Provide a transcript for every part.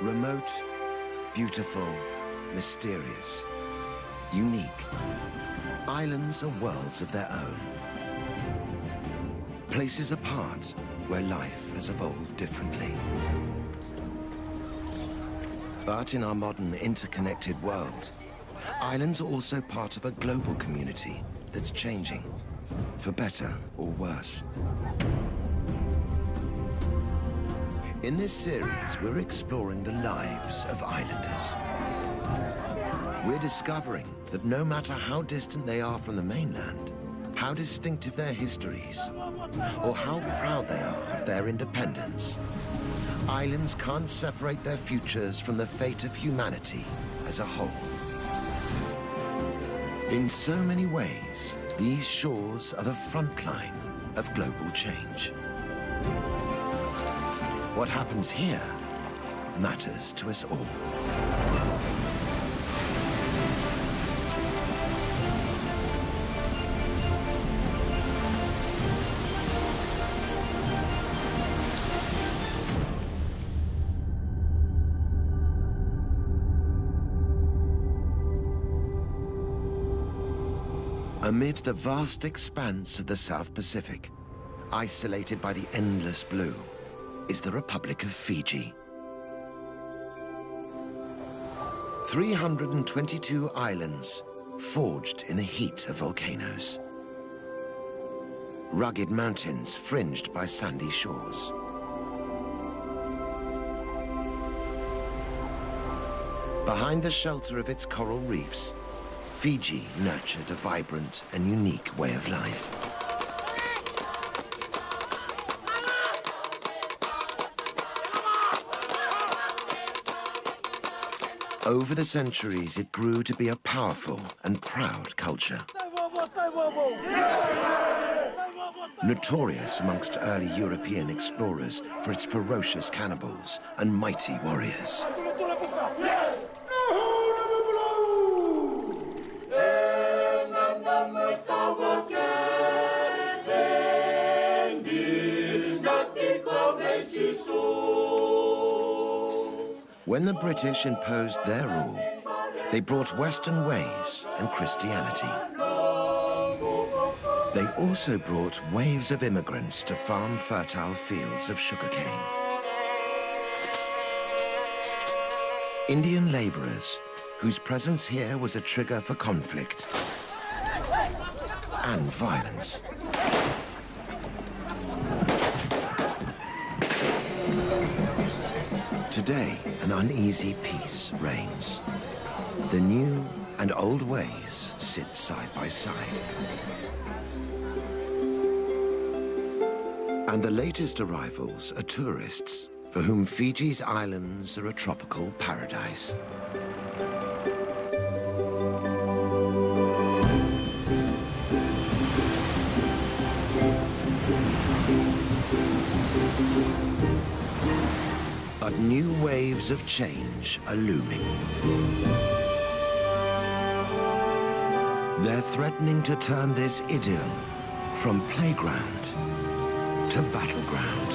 Remote, beautiful, mysterious, unique. Islands are worlds of their own. Places apart where life has evolved differently. But in our modern interconnected world, islands are also part of a global community that's changing, for better or worse. In this series, we're exploring the lives of islanders. We're discovering that no matter how distant they are from the mainland, how distinctive their histories, or how proud they are of their independence, islands can't separate their futures from the fate of humanity as a whole. In so many ways, these shores are the front line of global change. What happens here matters to us all. Amid the vast expanse of the South Pacific, isolated by the endless blue, is the Republic of Fiji. 322 islands forged in the heat of volcanoes. Rugged mountains fringed by sandy shores. Behind the shelter of its coral reefs, Fiji nurtured a vibrant and unique way of life. Over the centuries, it grew to be a powerful and proud culture. Notorious amongst early European explorers for its ferocious cannibals and mighty warriors. When the British imposed their rule, they brought Western ways and Christianity. They also brought waves of immigrants to farm fertile fields of sugarcane. Indian labourers, whose presence here was a trigger for conflict and violence. Today, an uneasy peace reigns. The new and old ways sit side by side. And the latest arrivals are tourists for whom Fiji's islands are a tropical paradise. But new waves of change are looming. They're threatening to turn this idyll from playground to battleground.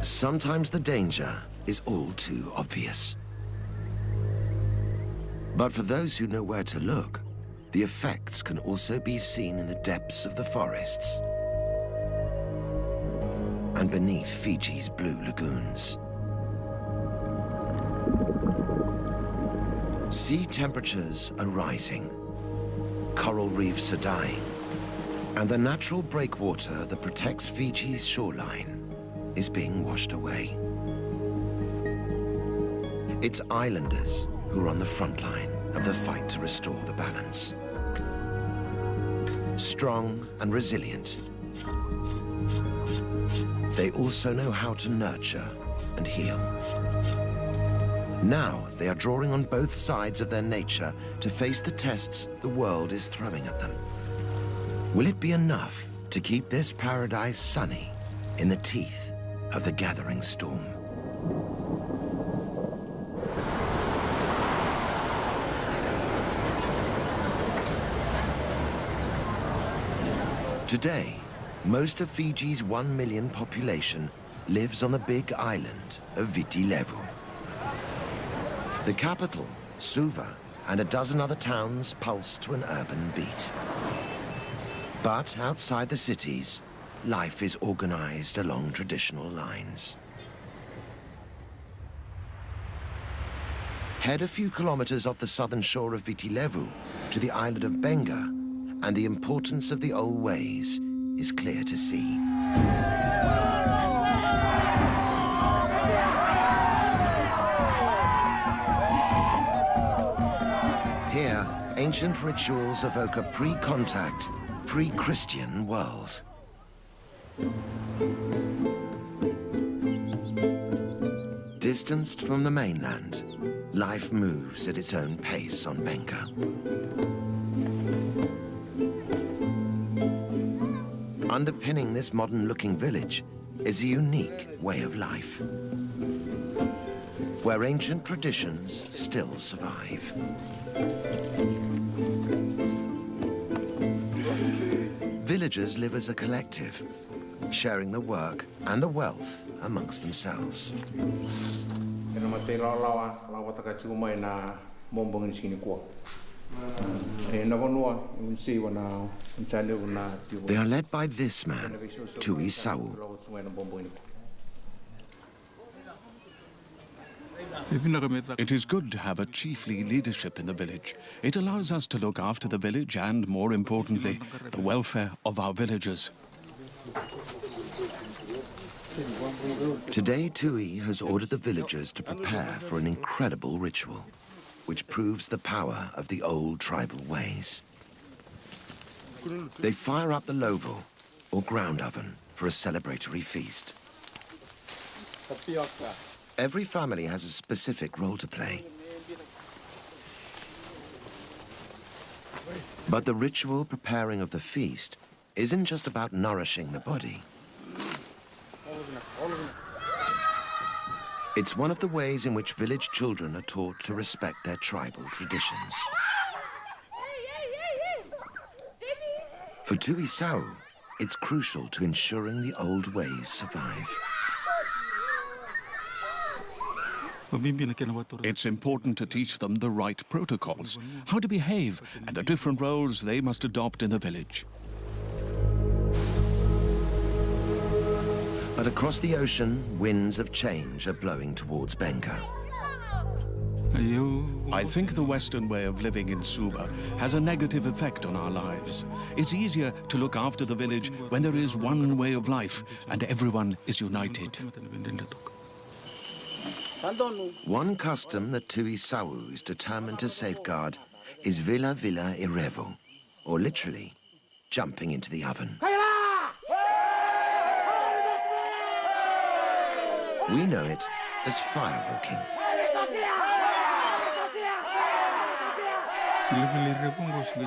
Sometimes the danger is all too obvious. But for those who know where to look, the effects can also be seen in the depths of the forests and beneath Fiji's blue lagoons. Sea temperatures are rising, coral reefs are dying, and the natural breakwater that protects Fiji's shoreline is being washed away. It's islanders who are on the front line of the fight to restore the balance. Strong and resilient, they also know how to nurture and heal. Now they are drawing on both sides of their nature to face the tests the world is throwing at them. Will it be enough to keep this paradise sunny in the teeth of the gathering storm? Today, Most of Fiji's 1 million population lives on the big island of Viti Levu. The capital, Suva, and a dozen other towns pulse to an urban beat. But outside the cities, life is organized along traditional lines. Head a few kilometers off the southern shore of Viti Levu to the island of Benga, and the importance of the old ways is clear to see. Here, ancient rituals evoke a pre-contact, pre-Christian world. Distanced from the mainland, life moves at its own pace on Benga. Underpinning this modern-looking village is a unique way of life, where ancient traditions still survive. Villagers live as a collective, sharing the work and the wealth amongst themselves. They are led by this man, Tuvalu. It is good to have a chiefly leadership in the village. It allows us to look after the village and, more importantly, the welfare of our villagers. Today, Tui has ordered the villagers to prepare for an incredible ritual, which proves the power of the old tribal ways. They fire up the lovo, or ground oven, for a celebratory feast. Every family has a specific role to play. But the ritual preparing of the feast isn't just about nourishing the body. It's one of the ways in which village children are taught to respect their tribal traditions. For Tuvalu, it's crucial to ensuring the old ways survive. It's important to teach them the right protocols, how to behave, and the different roles they must adopt in the village. But across the ocean, winds of change are blowing towards Benga. I think the Western way of living in Suva has a negative effect on our lives. It's easier to look after the village when there is one way of life and everyone is united. One custom that Tuvalu is determined to safeguard is Vila Vila Irevo, or literally, jumping into the oven. We know it as firewalking.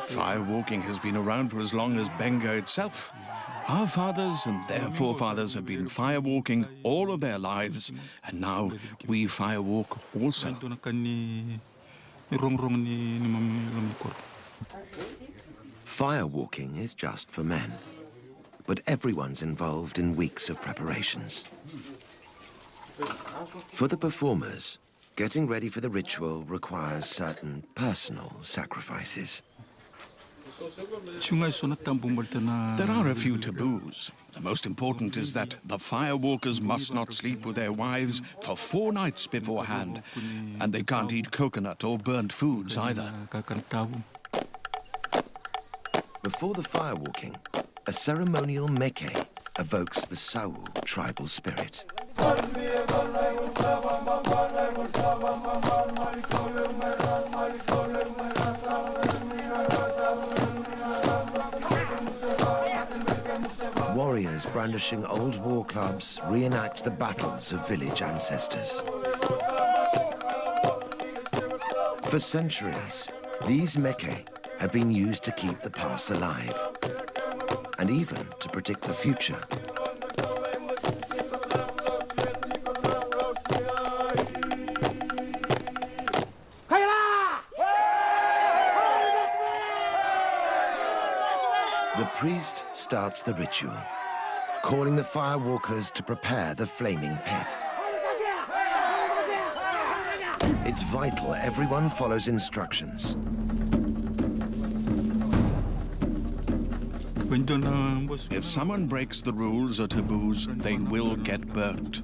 Firewalking has been around for as long as Benga itself. Our fathers and their forefathers have been firewalking all of their lives, and now we firewalk also. Firewalking is just for men, but everyone's involved in weeks of preparations. For the performers, getting ready for the ritual requires certain personal sacrifices. There are a few taboos. The most important is that the firewalkers must not sleep with their wives for 4 nights beforehand, and they can't eat coconut or burnt foods either. Before the firewalking, a ceremonial meke evokes the Sau tribal spirit. Warriors brandishing old war clubs reenact the battles of village ancestors. For centuries, these meke have been used to keep the past alive, and even to predict the future. The priest starts the ritual, calling the firewalkers to prepare the flaming pit. It's vital everyone follows instructions. If someone breaks the rules or taboos, they will get burnt.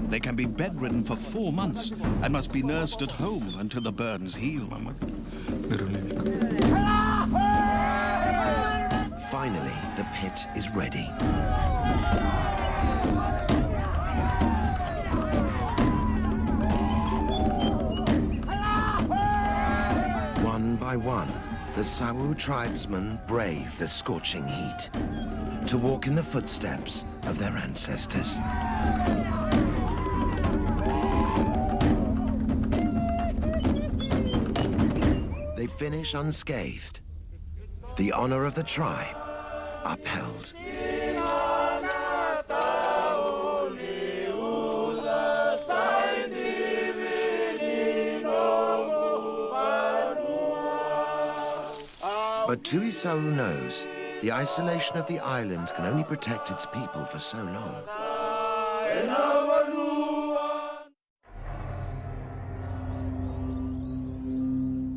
They can be bedridden for 4 months and must be nursed at home until the burns heal. Finally, the pit is ready. One by one, the Sawu tribesmen brave the scorching heat to walk in the footsteps of their ancestors. They finish unscathed, the honor of the tribe upheld. But Tuvalu knows the isolation of the island can only protect its people for so long.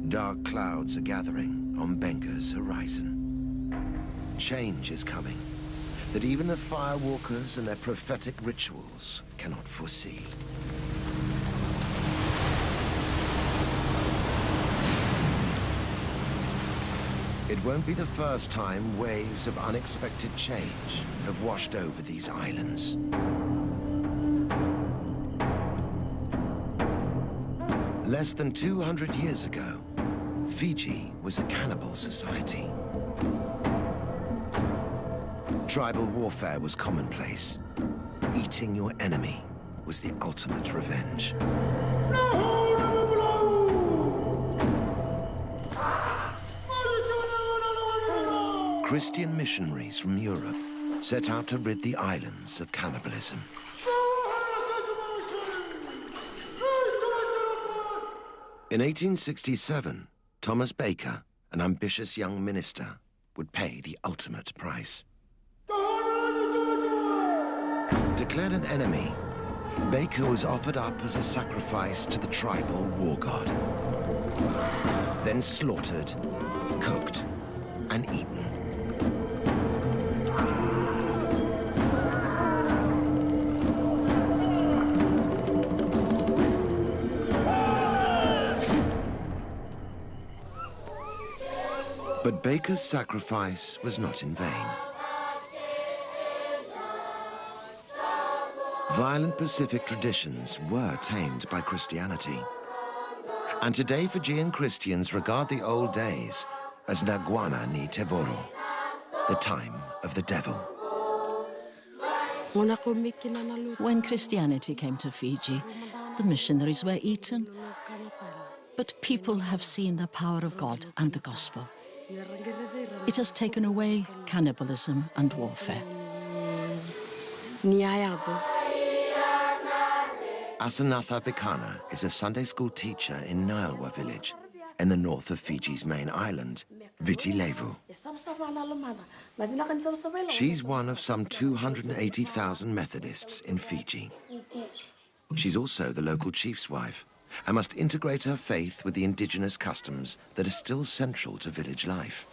Dark clouds are gathering on Benga's horizon. Change is coming that even the firewalkers and their prophetic rituals cannot foresee. It won't be the first time waves of unexpected change have washed over these islands. Less than 200 years ago, Fiji was a cannibal society. Tribal warfare was commonplace. Eating your enemy was the ultimate revenge. Christian missionaries from Europe set out to rid the islands of cannibalism. In 1867, Thomas Baker, an ambitious young minister, would pay the ultimate price. Declared an enemy, Baker was offered up as a sacrifice to the tribal war god. Then slaughtered, cooked, and eaten. But Baker's sacrifice was not in vain. Violent Pacific traditions were tamed by Christianity. And today Fijian Christians regard the old days as Naguana ni Tevoro, the time of the devil. When Christianity came to Fiji, the missionaries were eaten. But people have seen the power of God and the gospel. It has taken away cannibalism and warfare. Asanatha Vikana is a Sunday school teacher in Nialwa village in the north of Fiji's main island, Viti Levu. She's one of some 280,000 Methodists in Fiji. She's also the local chief's wife and must integrate her faith with the indigenous customs that are still central to village life.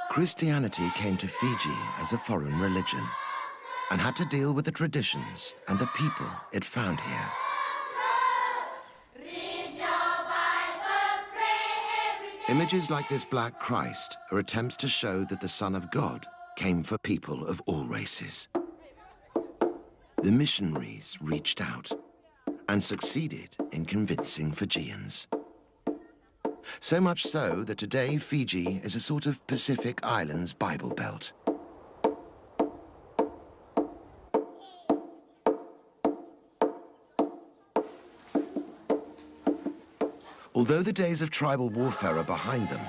Christianity came to Fiji as a foreign religion and had to deal with the traditions and the people it found here. Images like this Black Christ are attempts to show that the Son of God came for people of all races. The missionaries reached out and succeeded in convincing Fijians. So much so that today Fiji is a sort of Pacific Islands Bible Belt. Although the days of tribal warfare are behind them,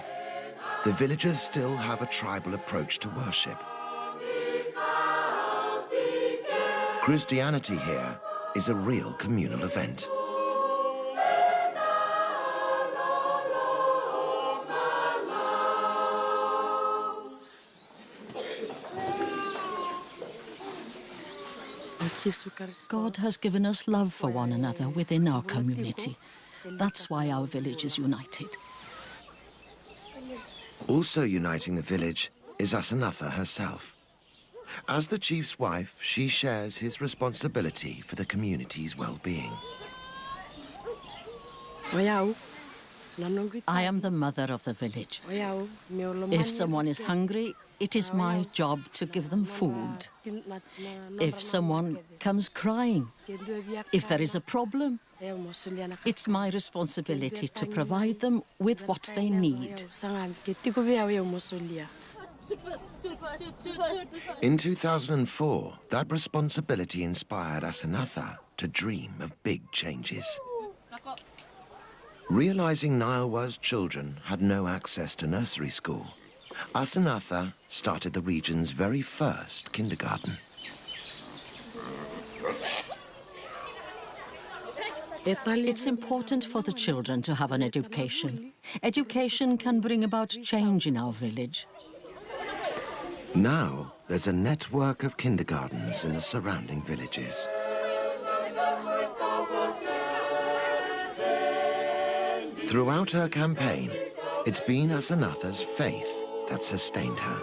the villagers still have a tribal approach to worship. Christianity here is a real communal event. God has given us love for one another within our community. That's why our village is united. Also uniting the village is Asanatha herself. As the chief's wife, she shares his responsibility for the community's well-being. I am the mother of the village. If someone is hungry, it is my job to give them food. If someone comes crying, if there is a problem, it's my responsibility to provide them with what they need. In 2004, that responsibility inspired Asanatha to dream of big changes. Realizing Niawa's children had no access to nursery school, Asanatha started the region's very first kindergarten. It's important for the children to have an education. Education can bring about change in our village. Now, there's a network of kindergartens in the surrounding villages. Throughout her campaign, it's been Asanatha's faith that sustained her.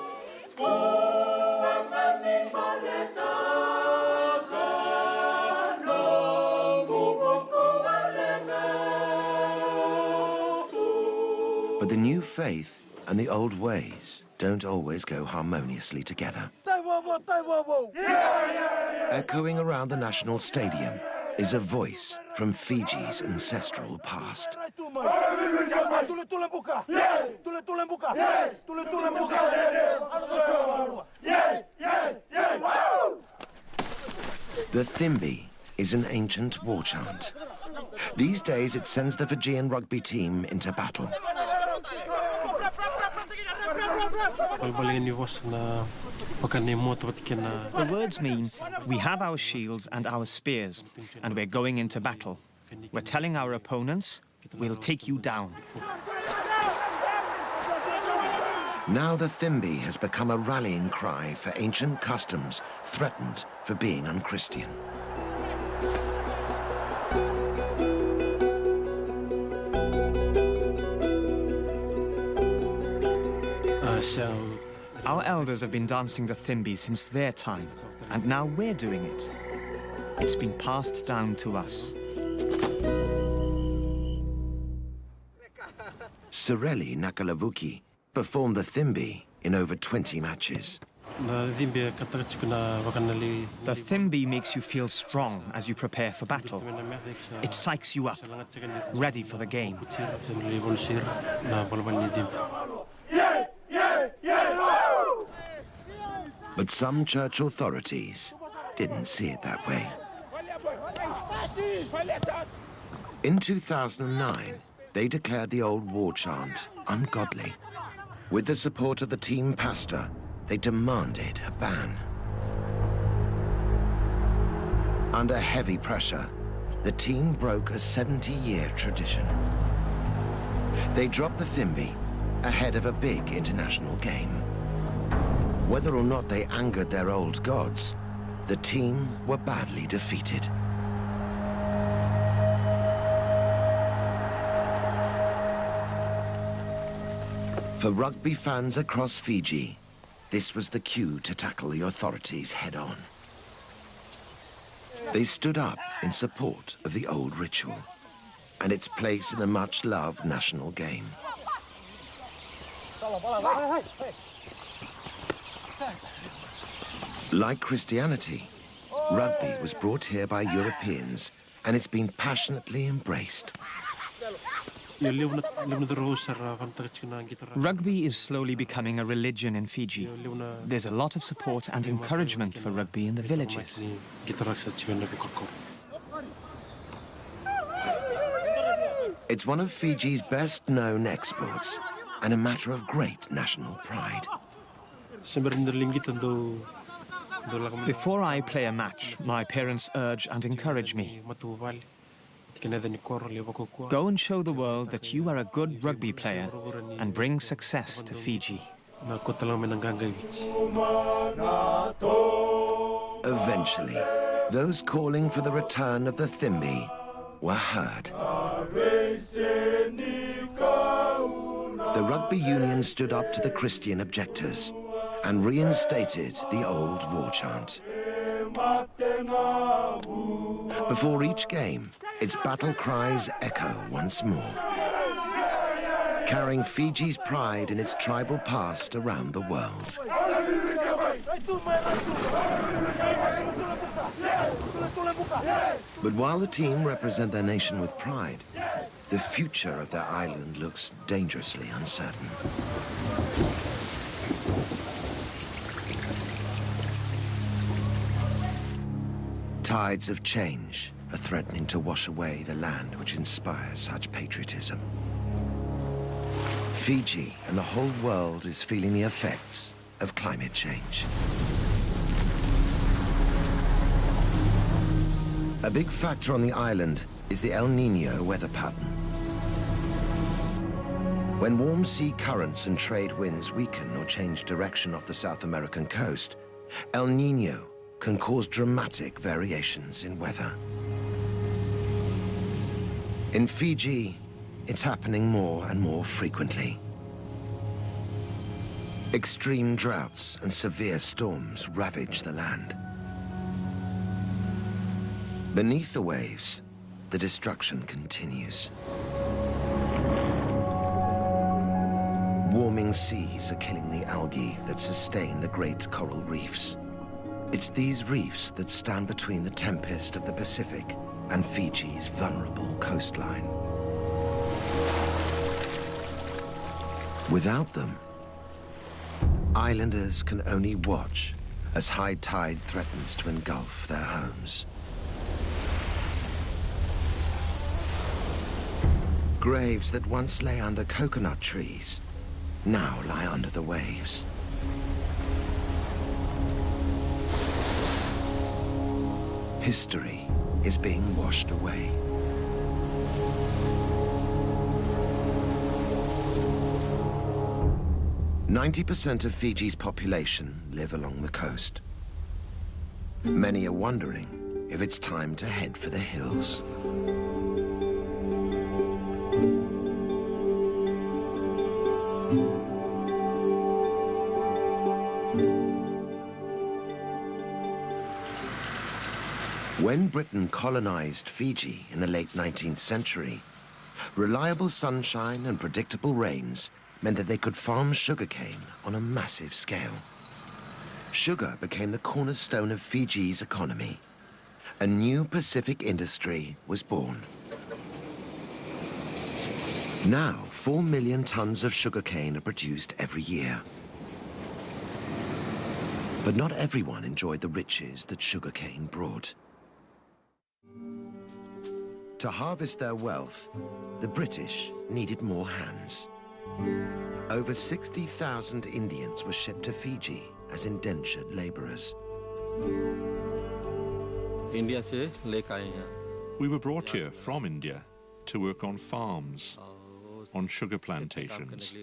But the new faith and the old ways don't always go harmoniously together. Echoing around the national stadium is a voice from Fiji's ancestral past. The Thimbi is an ancient war chant. These days it sends the Fijian rugby team into battle. The words mean, we have our shields and our spears, and we're going into battle. We're telling our opponents, we'll take you down. Now the Thimbi has become a rallying cry for ancient customs threatened for being unchristian. Our elders have been dancing the Thimbi since their time, and now we're doing it. It's been passed down to us. Sireli Nakalavuki performed the Thimbi in over 20 matches. The Thimbi makes you feel strong as you prepare for battle. It psychs you up, ready for the game. But some church authorities didn't see it that way. In 2009, they declared the old war chant ungodly. With the support of the team pastor, they demanded a ban. Under heavy pressure, the team broke a 70-year tradition. They dropped the Thimbi ahead of a big international game. Whether or not they angered their old gods, the team were badly defeated. For rugby fans across Fiji, this was the cue to tackle the authorities head-on. They stood up in support of the old ritual and its place in the much-loved national game. Like Christianity, rugby was brought here by Europeans, and it's been passionately embraced. Rugby is slowly becoming a religion in Fiji. There's a lot of support and encouragement for rugby in the villages. It's one of Fiji's best-known exports and a matter of great national pride. Before I play a match, my parents urge and encourage me. Go and show the world that you are a good rugby player and bring success to Fiji. Eventually, those calling for the return of the Thimbi were heard. The rugby union stood up to the Christian objectors and reinstated the old war chant. Before each game, its battle cries echo once more, carrying Fiji's pride in its tribal past around the world. But while the team represent their nation with pride, the future of their island looks dangerously uncertain. Tides of change are threatening to wash away the land which inspires such patriotism. Fiji and the whole world is feeling the effects of climate change. A big factor on the island is the El Niño weather pattern. When warm sea currents and trade winds weaken or change direction off the South American coast, El Niño can cause dramatic variations in weather. In Fiji, it's happening more and more frequently. Extreme droughts and severe storms ravage the land. Beneath the waves, the destruction continues. Warming seas are killing the algae that sustain the great coral reefs. It's these reefs that stand between the tempest of the Pacific and Fiji's vulnerable coastline. Without them, islanders can only watch as high tide threatens to engulf their homes. Graves that once lay under coconut trees now lie under the waves. History is being washed away. "90% of Fiji's population live along the coast. Many are wondering if it's time to head for the hills. When Britain colonized Fiji in the late 19th century, reliable sunshine and predictable rains meant that they could farm sugarcane on a massive scale. Sugar became the cornerstone of Fiji's economy. A new Pacific industry was born. Now, 4 million tons of sugarcane are produced every year. But not everyone enjoyed the riches that sugarcane brought. To harvest their wealth, the British needed more hands. Over 60,000 Indians were shipped to Fiji as indentured laborers. We were brought here from India to work on farms, on sugar plantations.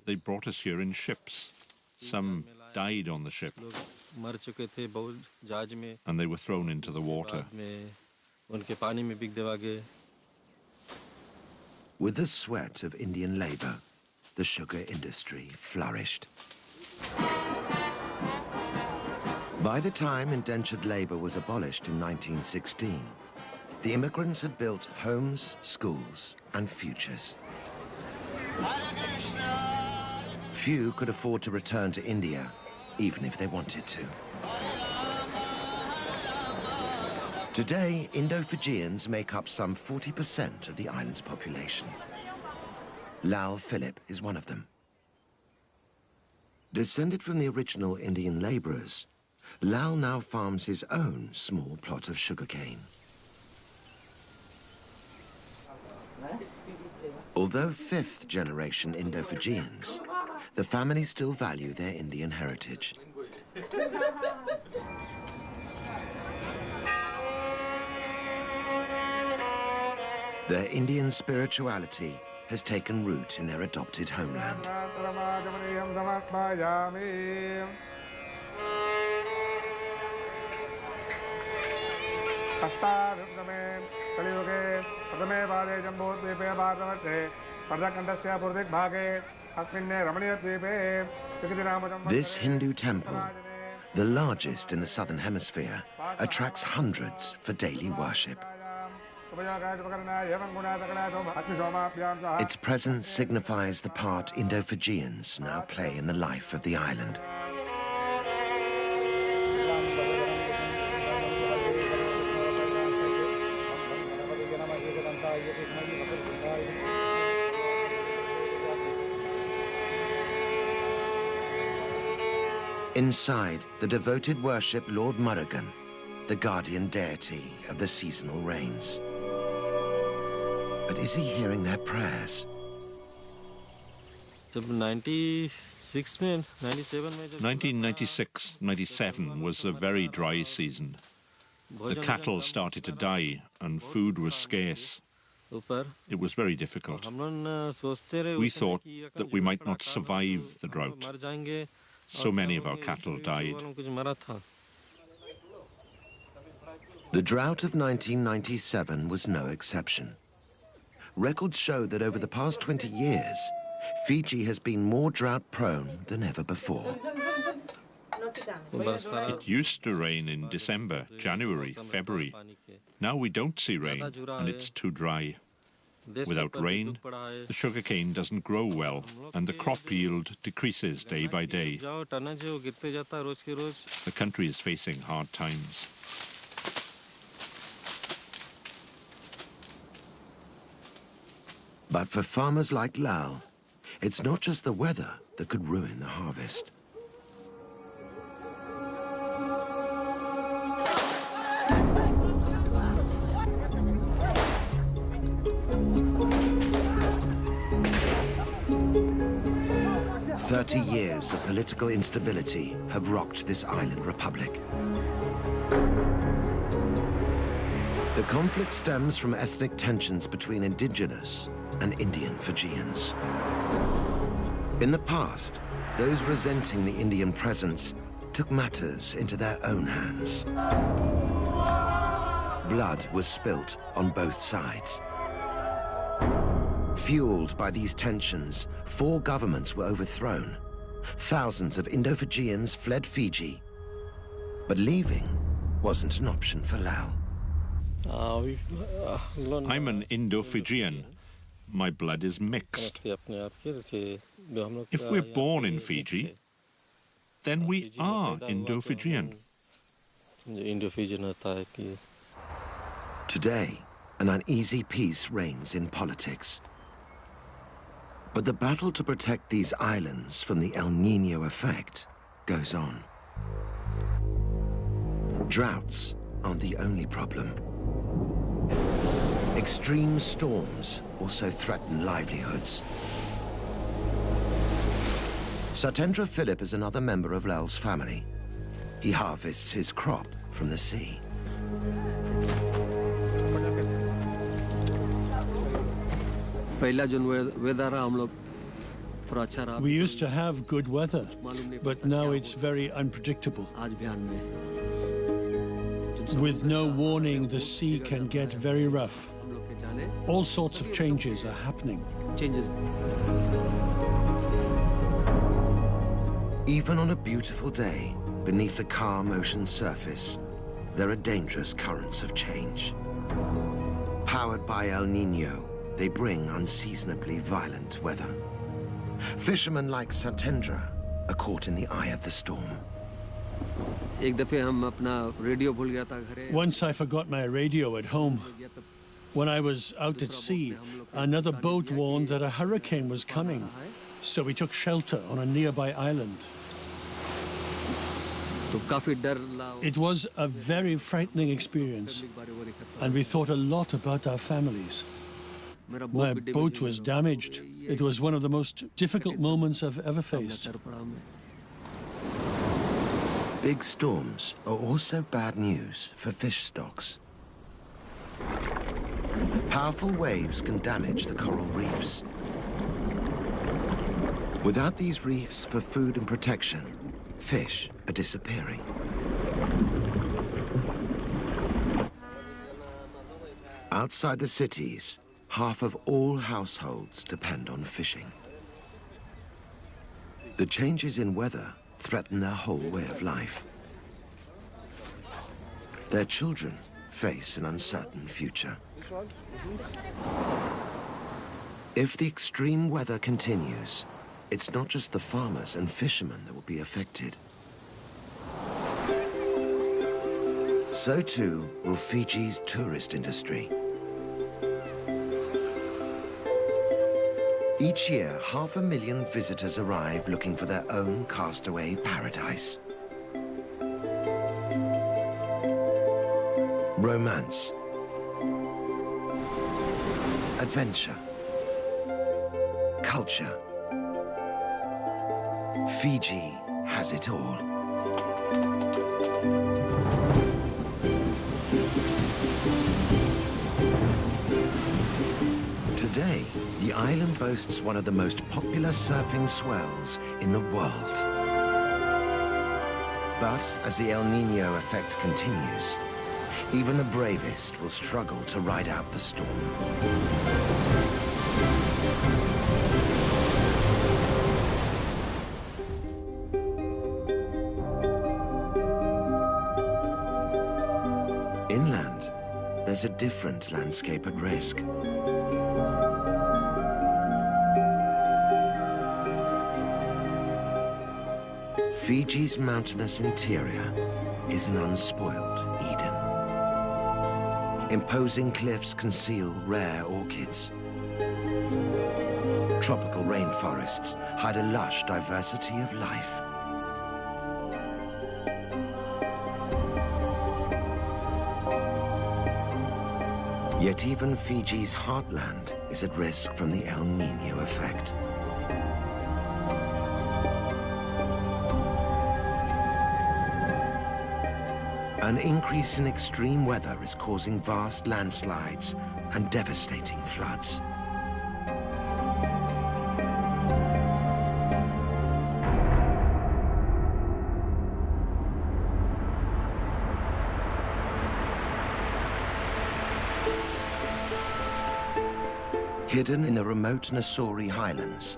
They brought us here in ships. Some died on the ship, and they were thrown into the water. With the sweat of Indian labor, the sugar industry flourished. By the time indentured labor was abolished in 1916, the immigrants had built homes, schools, and futures. Few could afford to return to India, even if they wanted to. Today, Indo-Fijians make up some 40% of the island's population. Lal Philip is one of them. Descended from the original Indian laborers, Lal now farms his own small plot of sugarcane. Although fifth-generation Indo-Fijians, the family still value their Indian heritage. Their Indian spirituality has taken root in their adopted homeland. This Hindu temple, the largest in the southern hemisphere, attracts hundreds for daily worship. Its presence signifies the part Indo-Fijians now play in the life of the island. Inside, the devoted worship Lord Murugan, the guardian deity of the seasonal rains. But is he hearing their prayers? 1996-97 was a very dry season. The cattle started to die and food was scarce. It was very difficult. We thought that we might not survive the drought. So many of our cattle died. The drought of 1997 was no exception. Records show that over the past 20 years, Fiji has been more drought-prone than ever before. It used to rain in December, January, February. Now we don't see rain, and it's too dry. Without rain, the sugarcane doesn't grow well, and the crop yield decreases day by day. The country is facing hard times. But for farmers like Lal, it's not just the weather that could ruin the harvest. Years of political instability have rocked this island republic. The conflict stems from ethnic tensions between indigenous and Indian Fijians. In the past, those resenting the Indian presence took matters into their own hands. Blood was spilt on both sides. Fueled by these tensions, 4 governments were overthrown. Thousands of Indo-Fijians fled Fiji, but leaving wasn't an option for Lal. I'm an Indo-Fijian. My blood is mixed. If we're born in Fiji, then we are Indo-Fijian. Today, an uneasy peace reigns in politics. But the battle to protect these islands from the El Niño effect goes on. Droughts aren't the only problem. Extreme storms also threaten livelihoods. Satendra Philip is another member of Lal's family. He harvests his crop from the sea. We used to have good weather, but now it's very unpredictable. With no warning, the sea can get very rough. All sorts of changes are happening. Even on a beautiful day, beneath the calm ocean surface, there are dangerous currents of change. Powered by El Niño, they bring unseasonably violent weather. Fishermen like Satendra are caught in the eye of the storm. Once I forgot my radio at home. When I was out at sea, another boat warned that a hurricane was coming, so we took shelter on a nearby island. It was a very frightening experience, and we thought a lot about our families. My boat was damaged. It was one of the most difficult moments I've ever faced. Big storms are also bad news for fish stocks. Powerful waves can damage the coral reefs. Without these reefs for food and protection, fish are disappearing. Outside the cities, half of all households depend on fishing. The changes in weather threaten their whole way of life. Their children face an uncertain future. If the extreme weather continues, it's not just the farmers and fishermen that will be affected. So too will Fiji's tourist industry. Each year, 500,000 visitors arrive looking for their own castaway paradise. Romance, adventure, culture. Fiji has it all. Today, the island boasts one of the most popular surfing swells in the world. But as the El Niño effect continues, even the bravest will struggle to ride out the storm. Inland, there's a different landscape at risk. Fiji's mountainous interior is an unspoiled Eden. Imposing cliffs conceal rare orchids. Tropical rainforests hide a lush diversity of life. Yet even Fiji's heartland is at risk from the El Niño effect. An increase in extreme weather is causing vast landslides and devastating floods. Hidden in the remote Nasori highlands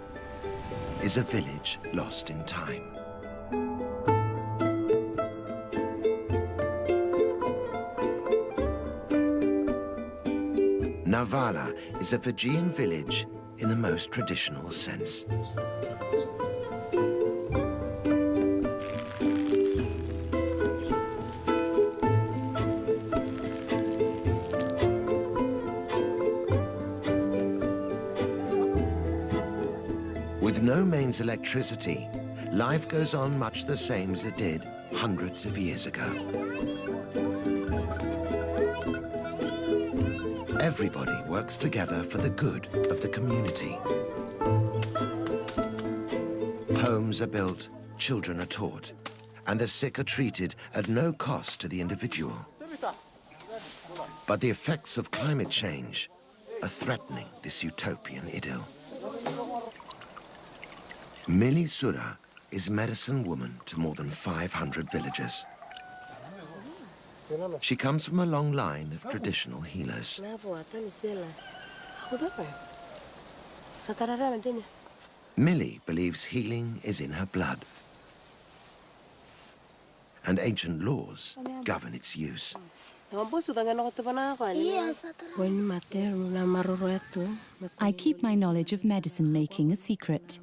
is a village lost in time. Navala is a Fijian village in the most traditional sense. With no mains electricity, life goes on much the same as it did hundreds of years ago. Everybody works together for the good of the community. Homes are built, children are taught, and the sick are treated at no cost to the individual. But the effects of climate change are threatening this utopian idyll. Mili Sura is medicine woman to more than 500 villagers. She comes from a long line of traditional healers. Mili believes healing is in her blood, and ancient laws govern its use. I keep my knowledge of medicine making a secret.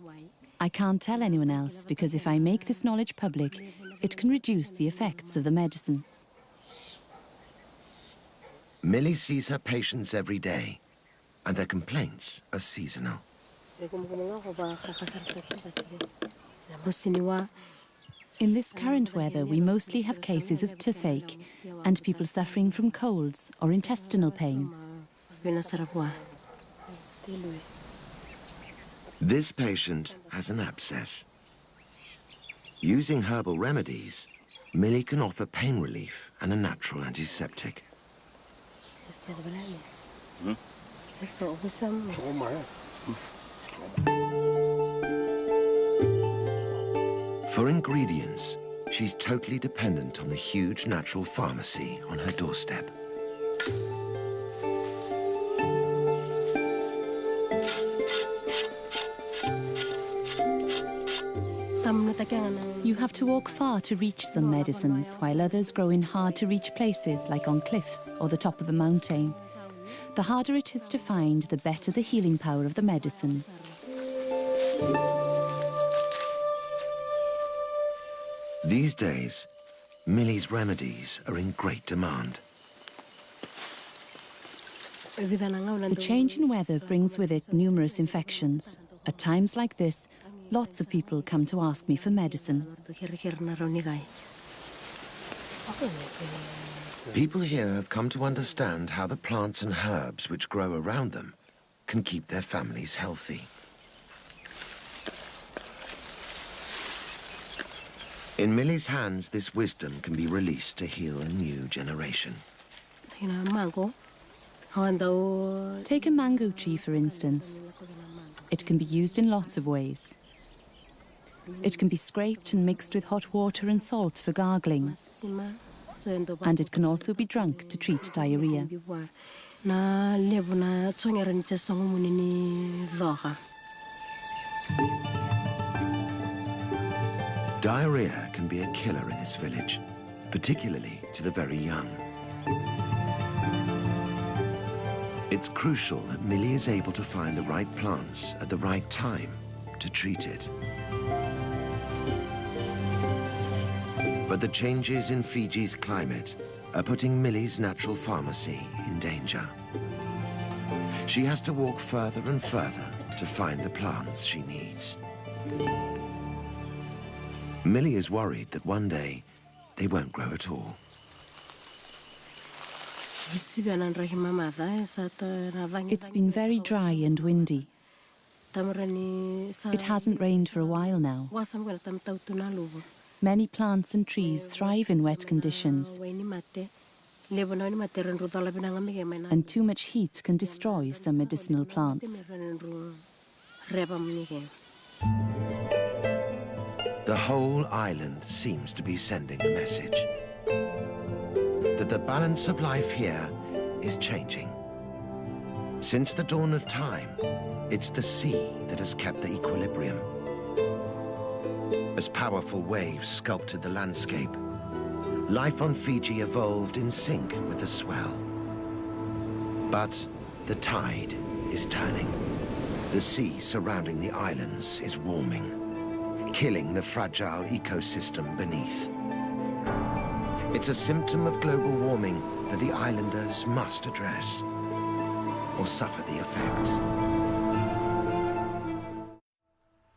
I can't tell anyone else because if I make this knowledge public, it can reduce the effects of the medicine. Mili sees her patients every day, and their complaints are seasonal. In this current weather, we mostly have cases of toothache and people suffering from colds or intestinal pain. This patient has an abscess. Using herbal remedies, Mili can offer pain relief and a natural antiseptic. For ingredients, she's totally dependent on the huge natural pharmacy on her doorstep. You have to walk far to reach some medicines, while others grow in hard-to-reach places like on cliffs or the top of a mountain. The harder it is to find, the better the healing power of the medicine. These days, Millie's remedies are in great demand. The change in weather brings with it numerous infections. At times like this, lots of people come to ask me for medicine. People here have come to understand how the plants and herbs which grow around them can keep their families healthy. In Millie's hands, this wisdom can be released to heal a new generation. Take a mango tree, for instance. It can be used in lots of ways. It can be scraped and mixed with hot water and salt for gargling. And it can also be drunk to treat diarrhea. Diarrhea can be a killer in this village, particularly to the very young. It's crucial that Millie is able to find the right plants at the right time to treat it. But the changes in Fiji's climate are putting Millie's natural pharmacy in danger. She has to walk further and further to find the plants she needs. Millie is worried that one day they won't grow at all. It's been very dry and windy. It hasn't rained for a while now. Many plants and trees thrive in wet conditions, and too much heat can destroy some medicinal plants. The whole island seems to be sending a message that the balance of life here is changing. Since the dawn of time, it's the sea that has kept the equilibrium. As powerful waves sculpted the landscape, life on Fiji evolved in sync with the swell. But the tide is turning. The sea surrounding the islands is warming, killing the fragile ecosystem beneath. It's a symptom of global warming that the islanders must address, or suffer the effects.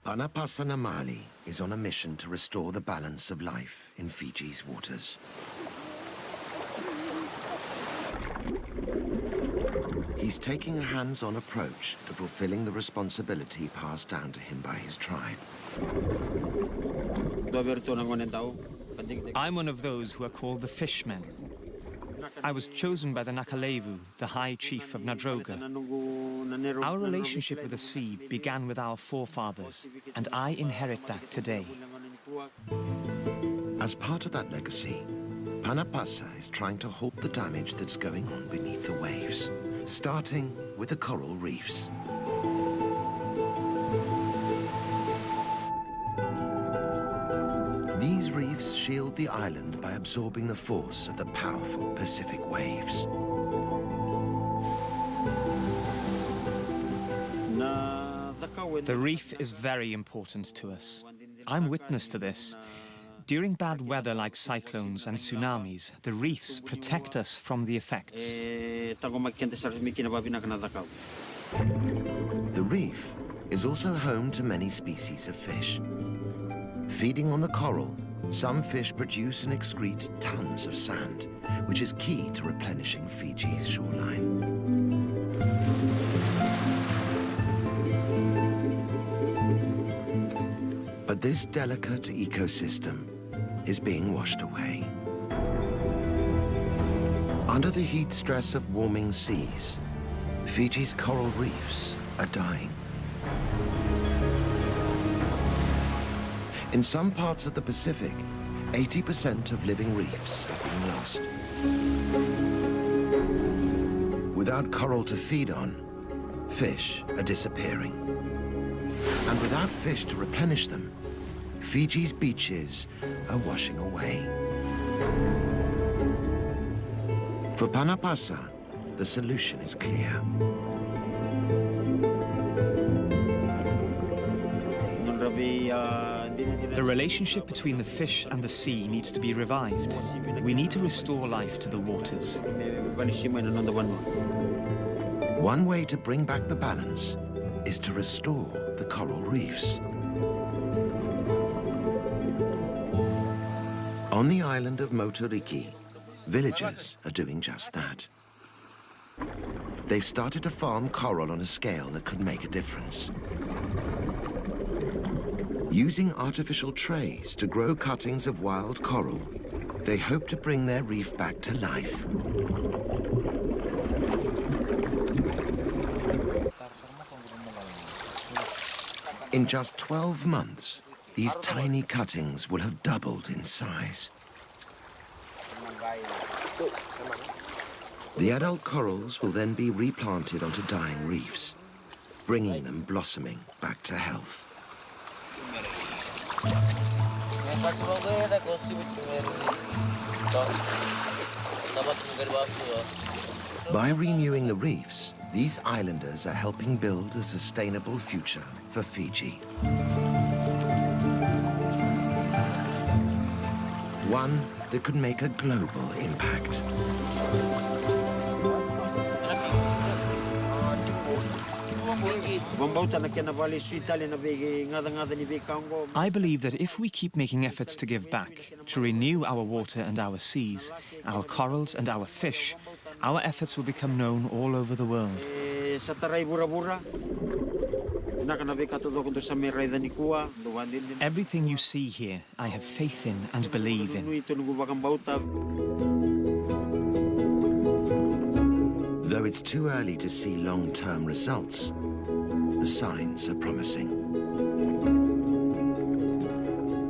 Anapasanamali is on a mission to restore the balance of life in Fiji's waters. He's taking a hands-on approach to fulfilling the responsibility passed down to him by his tribe. I'm one of those who are called the Fishmen. I was chosen by the Nakalevu, the High Chief of Nadroga. Our relationship with the sea began with our forefathers, and I inherit that today. As part of that legacy, Panapasa is trying to halt the damage that's going on beneath the waves, starting with the coral reefs. These reefs shield the island by absorbing the force of the powerful Pacific waves. The reef is very important to us. I'm witness to this. During bad weather like cyclones and tsunamis, the reefs protect us from the effects. The reef is also home to many species of fish. Feeding on the coral, some fish produce and excrete tons of sand, which is key to replenishing Fiji's shoreline. But this delicate ecosystem is being washed away. Under the heat stress of warming seas, Fiji's coral reefs are dying. In some parts of the Pacific, 80% of living reefs have been lost. Without coral to feed on, fish are disappearing. And without fish to replenish them, Fiji's beaches are washing away. For Panapasa, the solution is clear. The relationship between the fish and the sea needs to be revived. We need to restore life to the waters. One way to bring back the balance is to restore the coral reefs. On the island of Moturiki, villagers are doing just that. They've started to farm coral on a scale that could make a difference. Using artificial trays to grow cuttings of wild coral, they hope to bring their reef back to life. In just 12 months, these tiny cuttings will have doubled in size. The adult corals will then be replanted onto dying reefs, bringing them blossoming back to health. By renewing the reefs, these islanders are helping build a sustainable future for Fiji. One that could make a global impact. I believe that if we keep making efforts to give back, to renew our water and our seas, our corals and our fish, our efforts will become known all over the world. Everything you see here, I have faith in and believe in. Though it's too early to see long-term results, the signs are promising.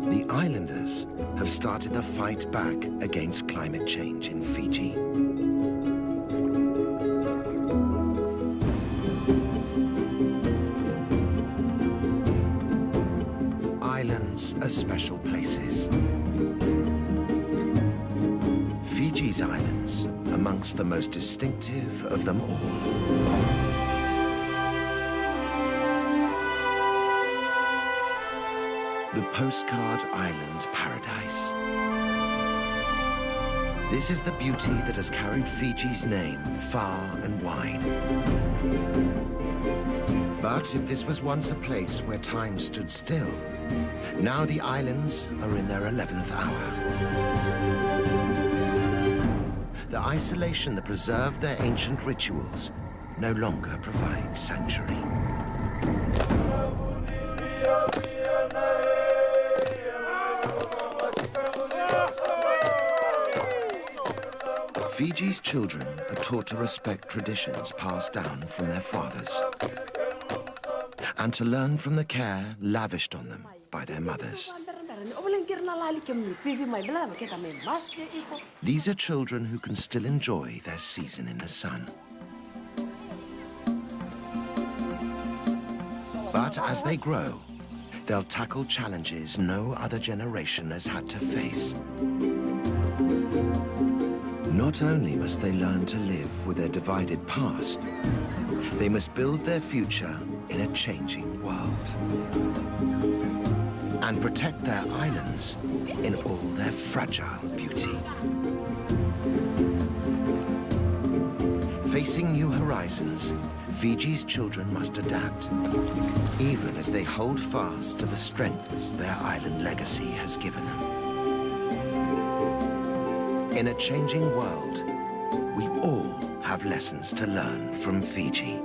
The islanders have started the fight back against climate change in Fiji. Islands are special places. Fiji's islands amongst the most distinctive of them all. The postcard island paradise. This is the beauty that has carried Fiji's name far and wide. But if this was once a place where time stood still, now the islands are in their 11th hour. The isolation that preserved their ancient rituals no longer provides sanctuary. Fiji's children are taught to respect traditions passed down from their fathers and to learn from the care lavished on them by their mothers. These are children who can still enjoy their season in the sun. But as they grow, they'll tackle challenges no other generation has had to face. Not only must they learn to live with their divided past, they must build their future in a changing world and protect their islands in all their fragile beauty. Facing new horizons, Fiji's children must adapt, even as they hold fast to the strengths their island legacy has given them. In a changing world, we all have lessons to learn from Fiji.